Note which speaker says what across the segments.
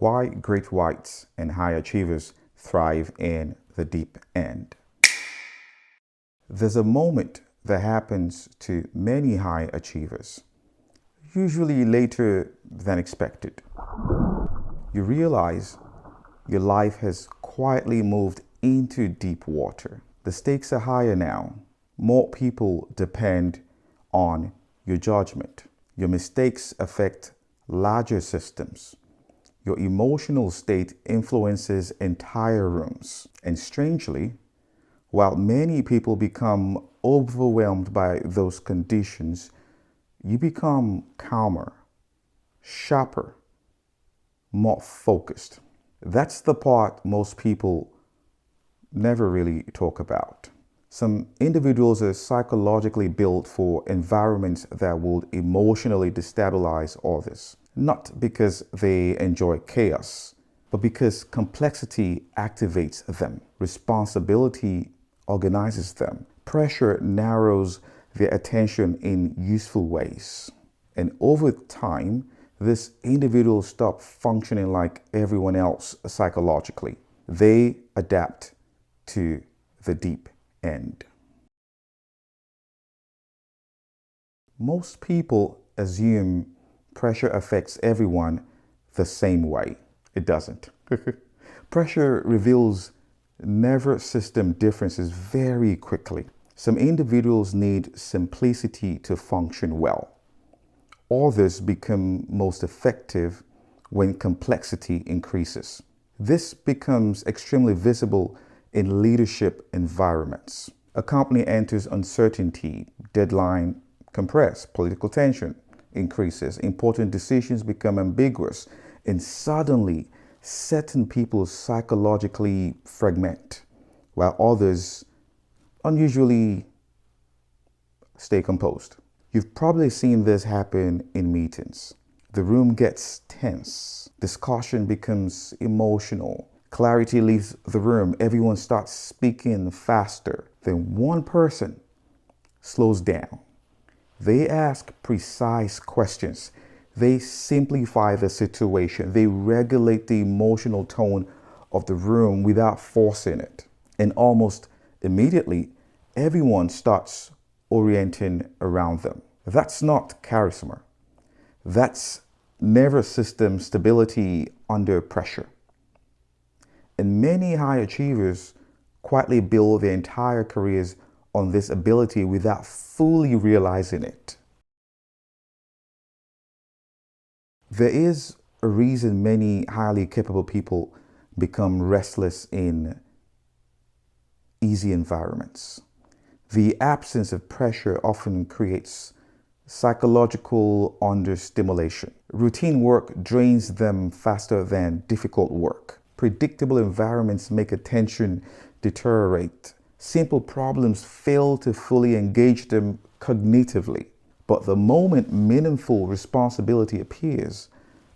Speaker 1: Why great whites and high achievers thrive in the deep end. There's a moment that happens to many high achievers, usually later than expected. You realize your life has quietly moved into deep water. The stakes are higher now. More people depend on your judgment. Your mistakes affect larger systems. Your emotional state influences entire rooms. And strangely, while many people become overwhelmed by those conditions, you become calmer, sharper, more focused. That's the part most people never really talk about. Some individuals are psychologically built for environments that would emotionally destabilize others, not because they enjoy chaos, but because complexity activates them. Responsibility organizes them. Pressure narrows their attention in useful ways. And over time, this individual stop functioning like everyone else psychologically. They adapt to the deep end. Most people assume pressure affects everyone the same way. It doesn't. Pressure reveals nervous system differences very quickly. Some individuals need simplicity to function well. Others become most effective when complexity increases. This becomes extremely visible in leadership environments. A company enters uncertainty, deadline compress, political tension increases, important decisions become ambiguous, and suddenly certain people psychologically fragment, while others unusually stay composed. You've probably seen this happen in meetings. The room gets tense. Discussion becomes emotional. Clarity leaves the room. Everyone starts speaking faster. Then one person slows down. They ask precise questions. They simplify the situation. They regulate the emotional tone of the room without forcing it. And almost immediately, everyone starts orienting around them. That's not charisma. That's nervous system stability under pressure. And many high achievers quietly build their entire careers on this ability without fully realizing it. There is a reason many highly capable people become restless in easy environments. The absence of pressure often creates psychological understimulation. Routine work drains them faster than difficult work. Predictable environments make attention deteriorate. Simple problems fail to fully engage them cognitively. But the moment meaningful responsibility appears,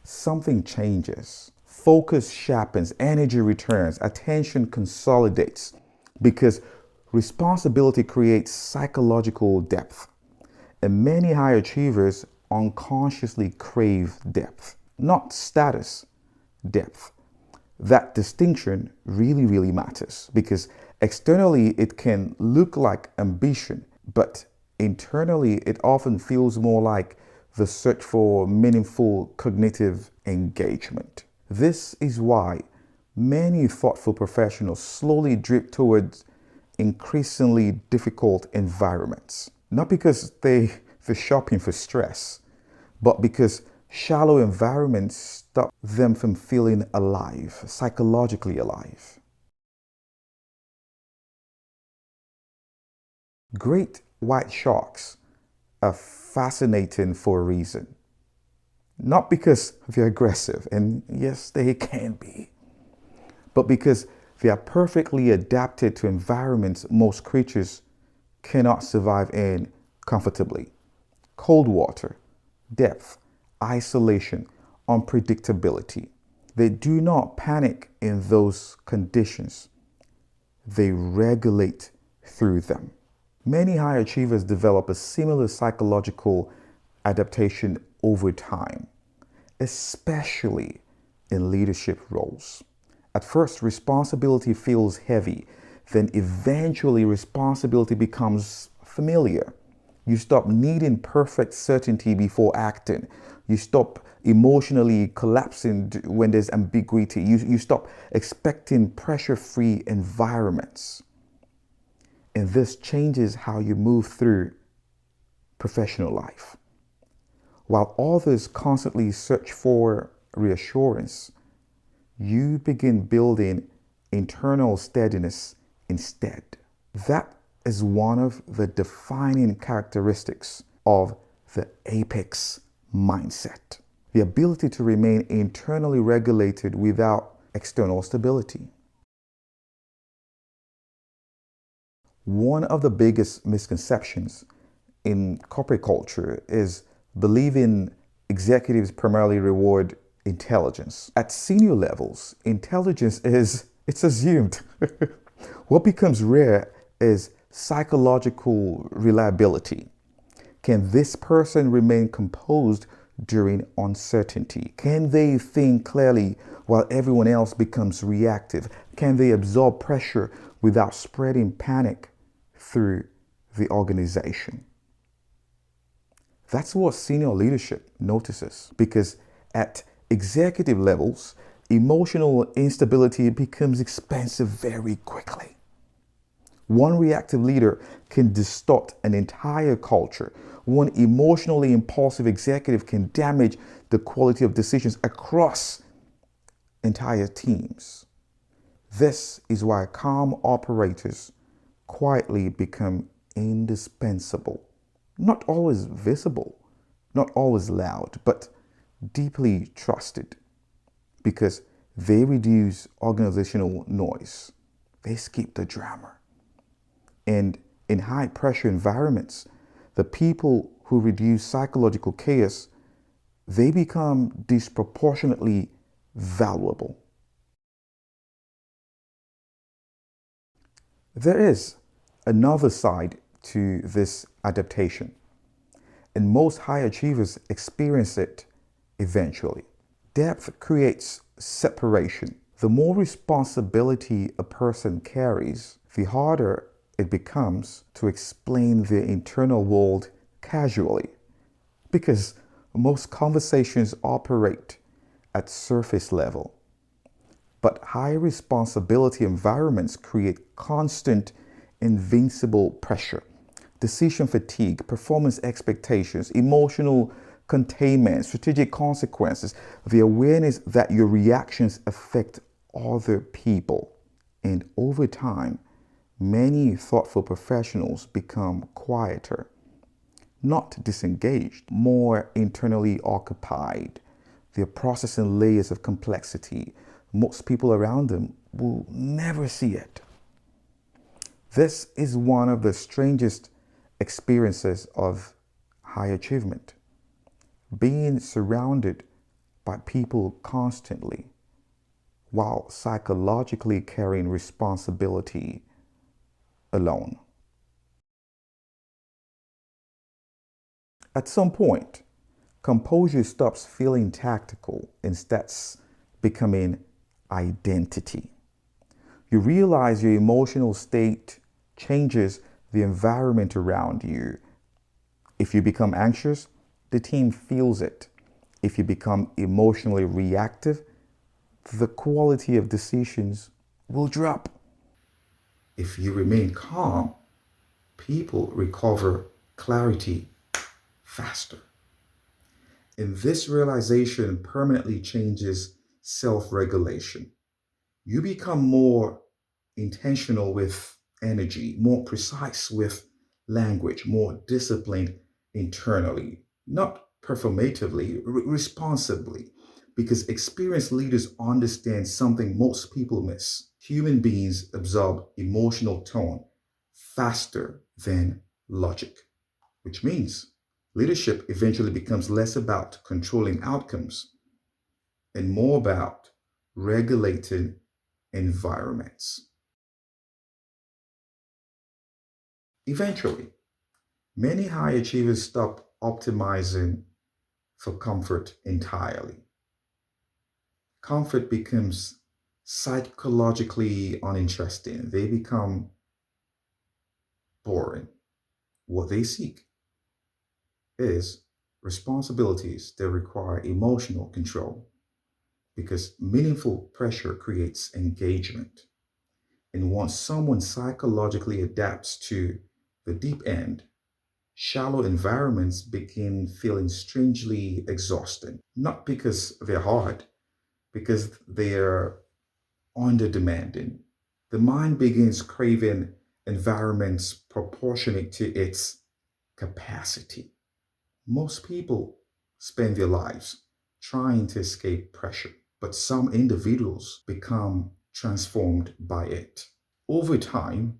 Speaker 1: something changes. Focus sharpens, energy returns, attention consolidates, because responsibility creates psychological depth. And many high achievers unconsciously crave depth, not status, depth. That distinction really matters, because externally it can look like ambition, but internally it often feels more like the search for meaningful cognitive engagement. This is why many thoughtful professionals slowly drift towards increasingly difficult environments. Not because they're shopping for stress, but because shallow environments stop them from feeling alive, psychologically alive. Great white sharks are fascinating for a reason. Not because they're aggressive, and yes, they can be, but because they are perfectly adapted to environments most creatures cannot survive in comfortably. Cold water, depth, isolation, unpredictability. They do not panic in those conditions. They regulate through them. Many high achievers develop a similar psychological adaptation over time, especially in leadership roles. At first, responsibility feels heavy, then eventually responsibility becomes familiar. You stop needing perfect certainty before acting. You stop emotionally collapsing when there's ambiguity. You stop expecting pressure-free environments. And this changes how you move through professional life. While others constantly search for reassurance, you begin building internal steadiness instead. That is one of the defining characteristics of the apex mindset. The ability to remain internally regulated without external stability. One of the biggest misconceptions in corporate culture is believing executives primarily reward intelligence. At senior levels, intelligence it's assumed. What becomes rare is psychological reliability. Can this person remain composed during uncertainty? Can they think clearly while everyone else becomes reactive? Can they absorb pressure without spreading panic through the organization? That's what senior leadership notices, because at executive levels, emotional instability becomes expensive very quickly. One reactive leader can distort an entire culture. One emotionally impulsive executive can damage the quality of decisions across entire teams. This is why calm operators quietly become indispensable. Not always visible, not always loud, but deeply trusted, because they reduce organizational noise. They skip the drama. And in high pressure environments, the people who reduce psychological chaos, they become disproportionately valuable. There is another side to this adaptation, and most high achievers experience it eventually. Depth creates separation. The more responsibility a person carries, the harder it becomes to explain their internal world casually, because most conversations operate at surface level. But high responsibility environments create constant, invincible pressure, decision fatigue, performance expectations, emotional containment, strategic consequences, the awareness that your reactions affect other people. And over time, many thoughtful professionals become quieter, not disengaged, more internally occupied. They're processing layers of complexity. Most people around them will never see it. This is one of the strangest experiences of high achievement. Being surrounded by people constantly while psychologically carrying responsibility alone. At some point, composure stops feeling tactical and starts becoming identity. You realize your emotional state changes the environment around you. If you become anxious, the team feels it. If you become emotionally reactive, the quality of decisions will drop. If you remain calm, people recover clarity faster. And this realization permanently changes self-regulation. You become more intentional with energy, more precise with language, more disciplined internally, not performatively, responsibly, because experienced leaders understand something most people miss. Human beings absorb emotional tone faster than logic, which means leadership eventually becomes less about controlling outcomes and more about regulating environments. Eventually, many high achievers stop optimizing for comfort entirely. Comfort becomes psychologically uninteresting. They become boring. What they seek is responsibilities that require emotional control because meaningful pressure creates engagement. And once someone psychologically adapts to the deep end, shallow environments begin feeling strangely exhausting. Not because they're hard, because they're under demanding. The mind begins craving environments proportionate to its capacity. Most people spend their lives trying to escape pressure, but some individuals become transformed by it. Over time,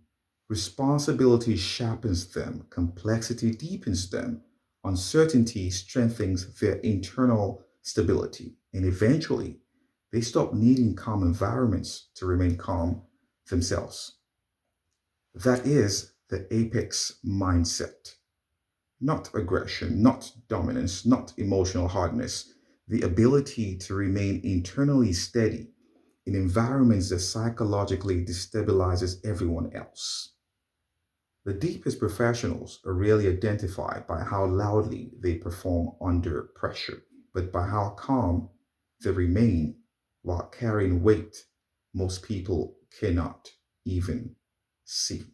Speaker 1: responsibility sharpens them, complexity deepens them, uncertainty strengthens their internal stability, and eventually they stop needing calm environments to remain calm themselves. That is the apex mindset. Not aggression, not dominance, not emotional hardness. The ability to remain internally steady in environments that psychologically destabilizes everyone else. The deepest professionals are rarely identified by how loudly they perform under pressure, but by how calm they remain while carrying weight most people cannot even see.